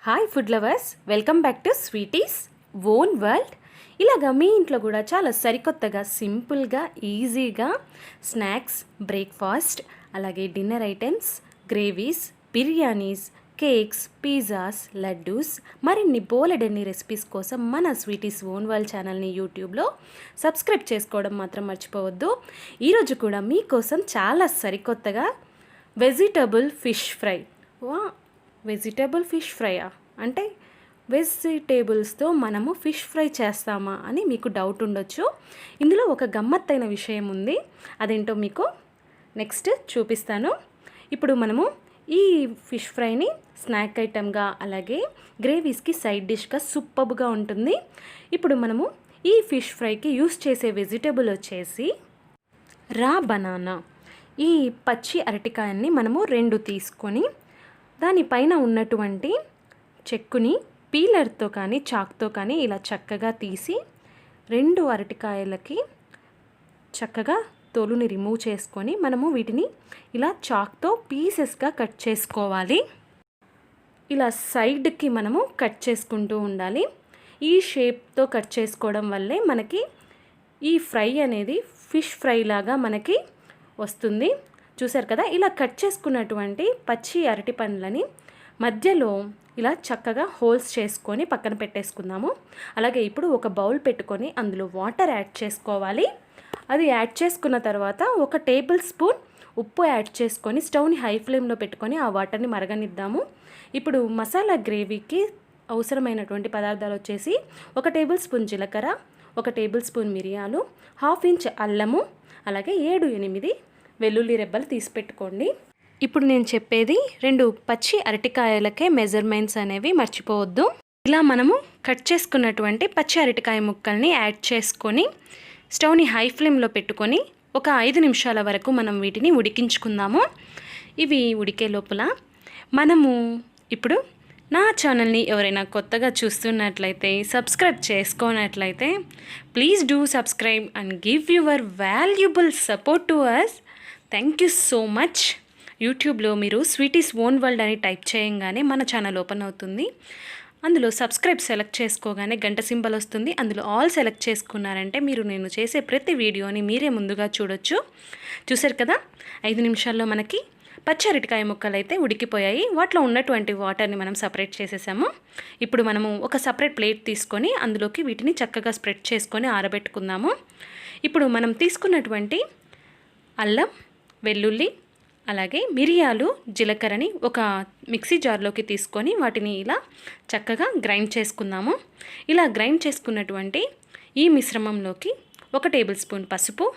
Hi food lovers, welcome back to Sweety's own world. ఇలాగా మీ ఇంట్లో కూడా చాలా సరికొత్తగా సింపుల్గా ఈజీగా స్నాక్స్, బ్రేక్ఫాస్ట్, అలాగే dinner items, gravies, biryanis, cakes, pizzas, laddoos, మరిన్ని బోలెడన్ని రెసిపీస్ కోసం మన స్వీటీస్ ఓన్ వరల్డ్ ఛానల్ని యూట్యూబ్లో సబ్స్క్రైబ్ చేసుకోవడం మాత్రం మర్చిపోవద్దు. ఈరోజు కూడా మీకోసం చాలా సరికొత్తగా vegetable fish fry. Vegetable fish ఫ్రైయా అంటే వెజిటేబుల్స్తో మనము ఫిష్ ఫ్రై చేస్తామా అని మీకు డౌట్ ఉండొచ్చు. ఇందులో ఒక గమ్మత్తైన విషయం ఉంది, అదేంటో మీకు నెక్స్ట్ చూపిస్తాను. ఇప్పుడు మనము ఈ ఫిష్ ఫ్రైని స్నాక్ ఐటమ్గా అలాగే గ్రేవీస్కి సైడ్ డిష్గా సూపర్గా ఉంటుంది. ఇప్పుడు మనము ఈ ఫిష్ ఫ్రైకి యూస్ చేసే వెజిటబుల్ వచ్చేసి రా బనానా. ఈ పచ్చి అరటికాయన్ని మనము 2 తీసుకొని దానిపైన ఉన్నటువంటి చెక్కుని పీలర్తో కానీ చాక్తో కానీ ఇలా చక్కగా తీసి 2 అరటికాయలకి చక్కగా తోలుని రిమూవ్ చేసుకొని మనము వీటిని ఇలా చాక్తో పీసెస్గా కట్ చేసుకోవాలి. ఇలా సైడ్కి మనము కట్ చేసుకుంటూ ఉండాలి. ఈ షేప్తో కట్ చేసుకోవడం వల్లే మనకి ఈ ఫ్రై అనేది ఫిష్ ఫ్రై లాగా మనకి వస్తుంది. చూసారు కదా, ఇలా కట్ చేసుకున్నటువంటి పచ్చి అరటి పండ్లని మధ్యలో ఇలా చక్కగా హోల్స్ చేసుకొని పక్కన పెట్టేసుకుందాము. అలాగే ఇప్పుడు ఒక బౌల్ పెట్టుకొని అందులో వాటర్ యాడ్ చేసుకోవాలి. అది యాడ్ చేసుకున్న తర్వాత 1 టేబుల్ స్పూన్ ఉప్పు యాడ్ చేసుకొని స్టవ్ని హై ఫ్లేమ్లో పెట్టుకొని ఆ వాటర్ని మరగనిద్దాము. ఇప్పుడు మసాలా గ్రేవీకి అవసరమైనటువంటి పదార్థాలు వచ్చేసి 1 టేబుల్ స్పూన్ జీలకర్ర, 1 టేబుల్ స్పూన్ మిరియాలు, 1/2 ఇంచ్ అల్లము, అలాగే 7-8 వెల్లుల్లి రెబ్బలు తీసి పెట్టుకోండి. ఇప్పుడు నేను చెప్పేది 2 పచ్చి అరటికాయలకే మెజర్మెంట్స్ అనేవి మర్చిపోవద్దు. ఇలా మనము కట్ చేసుకున్నటువంటి పచ్చి అరటికాయ ముక్కల్ని యాడ్ చేసుకొని స్టవ్ని హై ఫ్లేమ్లో పెట్టుకొని ఒక 5 నిమిషాల వరకు మనం వీటిని ఉడికించుకుందాము. ఇవి ఉడికే లోపల మనము ఇప్పుడు నా ఛానల్ని ఎవరైనా కొత్తగా చూస్తున్నట్లయితే సబ్స్క్రైబ్ చేసుకోనట్లయితే please do subscribe and give your valuable support to us. Thank you so much. యూట్యూబ్లో మీరు స్వీటీస్ ఓన్ వరల్డ్ అని టైప్ చేయగానే మన ఛానల్ ఓపెన్ అవుతుంది. అందులో సబ్స్క్రైబ్ సెలెక్ట్ చేసుకోగానే గంట సింబల్ వస్తుంది. అందులో ఆల్ సెలెక్ట్ చేసుకున్నారంటే మీరు నేను చేసే ప్రతి వీడియోని మీరే ముందుగా చూడొచ్చు. చూసారు కదా, 5 నిమిషాల్లో మనకి పచ్చి అరటికాయ ముక్కలు అయితే ఉడికిపోయాయి. వాటిలో ఉన్నటువంటి వాటర్ని మనం సపరేట్ చేసేసాము. ఇప్పుడు మనము ఒక సపరేట్ ప్లేట్ తీసుకొని అందులోకి వీటిని చక్కగా స్ప్రెడ్ చేసుకొని ఆరబెట్టుకుందాము. ఇప్పుడు మనం తీసుకున్నటువంటి అల్లం, వెల్లుల్లి, అలాగే మిరియాలు, జీలకర్రని ఒక మిక్సీ జార్లోకి తీసుకొని వాటిని ఇలా చక్కగా గ్రైండ్ చేసుకుందాము. ఇలా గ్రైండ్ చేసుకున్నటువంటి ఈ మిశ్రమంలోకి 1 టేబుల్ స్పూన్ పసుపు,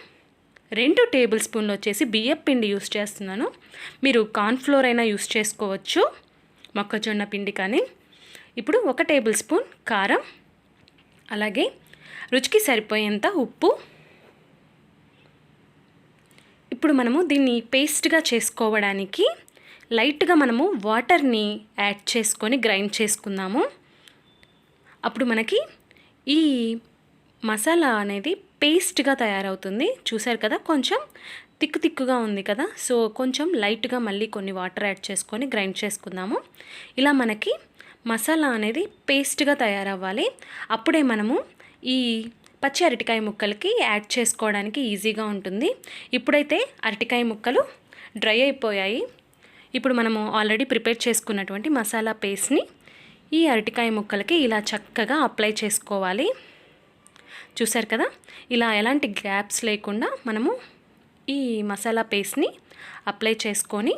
2 టేబుల్ స్పూన్లు వచ్చేసి బియ్యపు పిండి యూస్ చేస్తున్నాను. మీరు కార్న్ఫ్లోర్ అయినా యూస్ చేసుకోవచ్చు, మొక్కజొన్న పిండి కానీ. ఇప్పుడు 1 టేబుల్ స్పూన్ కారం, అలాగే రుచికి సరిపోయేంత ఉప్పు. ఇప్పుడు మనము దీన్ని పేస్ట్గా చేసుకోవడానికి లైట్గా మనము వాటర్ని యాడ్ చేసుకొని గ్రైండ్ చేసుకుందాము. అప్పుడు మనకి ఈ మసాలా అనేది పేస్ట్గా తయారవుతుంది. చూసారు కదా, కొంచెం తిక్కుగా ఉంది కదా. సో కొంచెం లైట్గా మళ్ళీ కొన్ని వాటర్ యాడ్ చేసుకొని గ్రైండ్ చేసుకుందాము. ఇలా మనకి మసాలా అనేది పేస్ట్గా తయారవ్వాలి. అప్పుడే మనము ఈ పచ్చి అరటికాయ ముక్కలకి యాడ్ చేసుకోవడానికి ఈజీగా ఉంటుంది. ఇప్పుడైతే అరటికాయ ముక్కలు డ్రై అయిపోయాయి. ఇప్పుడు మనము ఆల్రెడీ ప్రిపేర్ చేసుకున్నటువంటి మసాలా పేస్ట్ని ఈ అరటికాయ ముక్కలకి ఇలా చక్కగా అప్లై చేసుకోవాలి. చూసారు కదా, ఇలా ఎలాంటి గ్యాప్స్ లేకుండా మనము ఈ మసాలా పేస్ట్ని అప్లై చేసుకొని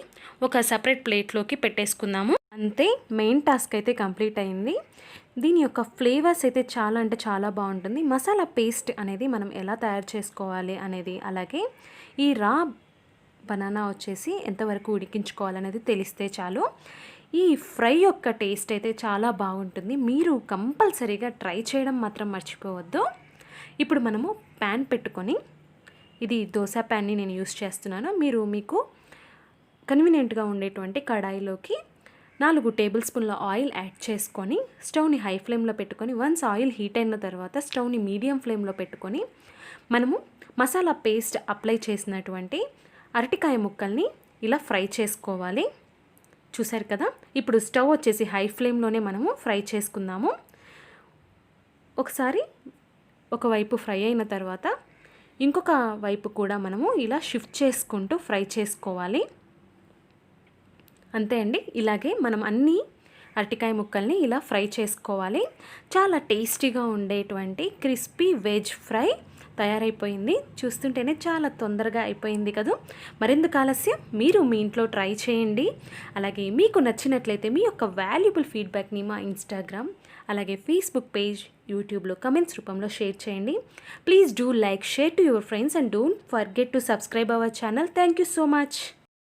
ఒక సపరేట్ ప్లేట్లోకి పెట్టేసుకుందాము. అంతే, మెయిన్ టాస్క్ అయితే కంప్లీట్ అయింది. దీని యొక్క ఫ్లేవర్స్ అయితే చాలా అంటే చాలా బాగుంటుంది. మసాలా పేస్ట్ అనేది మనం ఎలా తయారు చేసుకోవాలి అనేది, అలాగే ఈ రా బనానా వచ్చేసి ఎంతవరకు ఉడికించుకోవాలనేది తెలిస్తే చాలు. ఈ ఫ్రై యొక్క టేస్ట్ అయితే చాలా బాగుంటుంది. మీరు కంపల్సరీగా ట్రై చేయడం మాత్రం మర్చిపోవద్దు. ఇప్పుడు మనము ప్యాన్ పెట్టుకొని, ఇది దోశ ప్యాన్ని నేను యూస్ చేస్తున్నాను. మీరు మీకు కన్వీనియంట్గా ఉండేటువంటి కడాయిలోకి 4 టేబుల్ స్పూన్ల ఆయిల్ యాడ్ చేసుకొని స్టవ్ని హై ఫ్లేమ్లో పెట్టుకొని వన్స్ ఆయిల్ హీట్ అయిన తర్వాత స్టవ్ని మీడియం ఫ్లేమ్లో పెట్టుకొని మనము మసాలా పేస్ట్ అప్లై చేసినటువంటి అరటికాయ ముక్కల్ని ఇలా ఫ్రై చేసుకోవాలి. చూసారు కదా. ఇప్పుడు స్టవ్ వచ్చేసి హై ఫ్లేమ్లోనే మనము ఫ్రై చేసుకుందాము. ఒకసారి ఒకవైపు ఫ్రై అయిన తర్వాత ఇంకొక వైపు కూడా మనము ఇలా షిఫ్ట్ చేసుకుంటూ ఫ్రై చేసుకోవాలి. అంతే అండి. ఇలాగే మనం అన్ని అరటికాయ ముక్కల్ని ఇలా ఫ్రై చేసుకోవాలి. చాలా టేస్టీగా ఉండేటువంటి క్రిస్పీ వెజ్ ఫ్రై తయారైపోయింది. చూస్తుంటేనే చాలా తొందరగా అయిపోయింది కదా. మరెందుకు ఆలస్యం, మీరు మీ ఇంట్లో ట్రై చేయండి. అలాగే మీకు నచ్చినట్లయితే మీ యొక్క వాల్యుబుల్ ఫీడ్బ్యాక్ని మా ఇన్స్టాగ్రామ్ అలాగే ఫేస్బుక్ పేజ్, యూట్యూబ్లో కమెంట్స్ రూపంలో షేర్ చేయండి. Please do like, share to your friends and don't forget to subscribe our channel. Thank you so much.